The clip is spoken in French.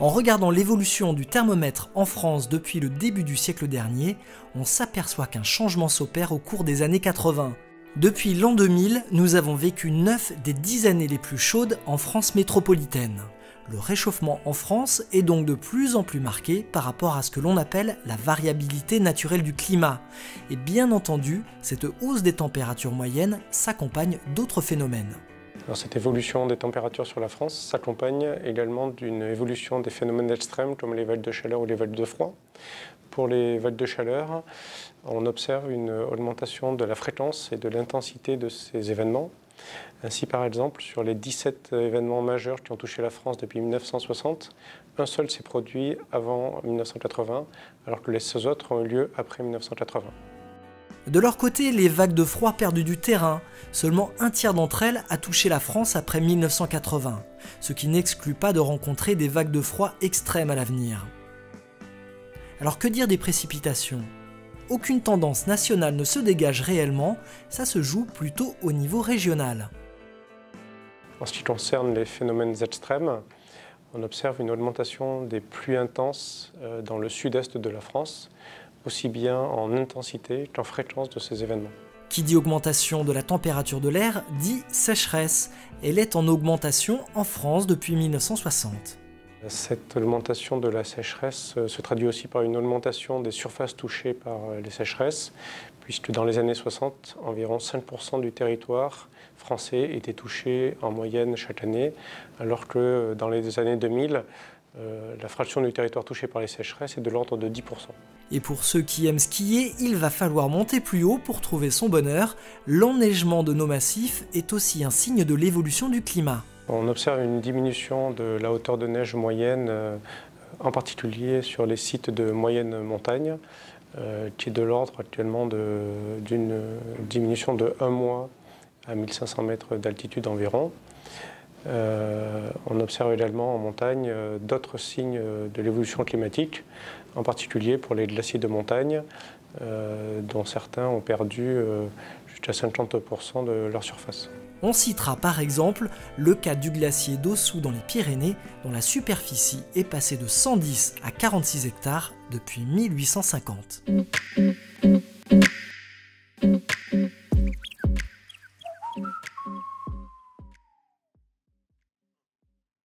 En regardant l'évolution du thermomètre en France depuis le début du siècle dernier, on s'aperçoit qu'un changement s'opère au cours des années 80. Depuis l'an 2000, nous avons vécu 9 des 10 années les plus chaudes en France métropolitaine. Le réchauffement en France est donc de plus en plus marqué par rapport à ce que l'on appelle la variabilité naturelle du climat. Et bien entendu, cette hausse des températures moyennes s'accompagne d'autres phénomènes. Alors, cette évolution des températures sur la France s'accompagne également d'une évolution des phénomènes extrêmes comme les vagues de chaleur ou les vagues de froid. Pour les vagues de chaleur, on observe une augmentation de la fréquence et de l'intensité de ces événements. Ainsi, par exemple, sur les 17 événements majeurs qui ont touché la France depuis 1960, un seul s'est produit avant 1980, alors que les 16 autres ont eu lieu après 1980. De leur côté, les vagues de froid perdent du terrain. Seulement un tiers d'entre elles a touché la France après 1980, ce qui n'exclut pas de rencontrer des vagues de froid extrêmes à l'avenir. Alors que dire des précipitations ? Aucune tendance nationale ne se dégage réellement, ça se joue plutôt au niveau régional. En ce qui concerne les phénomènes extrêmes, on observe une augmentation des pluies intenses dans le sud-est de la France, aussi bien en intensité qu'en fréquence de ces événements. Qui dit augmentation de la température de l'air dit sécheresse. Elle est en augmentation en France depuis 1960. Cette augmentation de la sécheresse se traduit aussi par une augmentation des surfaces touchées par les sécheresses, puisque dans les années 60, environ 5% du territoire français était touché en moyenne chaque année, alors que dans les années 2000, la fraction du territoire touché par les sécheresses est de l'ordre de 10%. Et pour ceux qui aiment skier, il va falloir monter plus haut pour trouver son bonheur. L'enneigement de nos massifs est aussi un signe de l'évolution du climat. On observe une diminution de la hauteur de neige moyenne, en particulier sur les sites de moyenne montagne, qui est de l'ordre actuellement d'une diminution de 1 mois à 1500 mètres d'altitude environ. On observe également en montagne d'autres signes de l'évolution climatique, en particulier pour les glaciers de montagne, dont certains ont perdu jusqu'à 50% de leur surface. On citera par exemple le cas du glacier d'Ossou dans les Pyrénées, dont la superficie est passée de 110 à 46 hectares depuis 1850.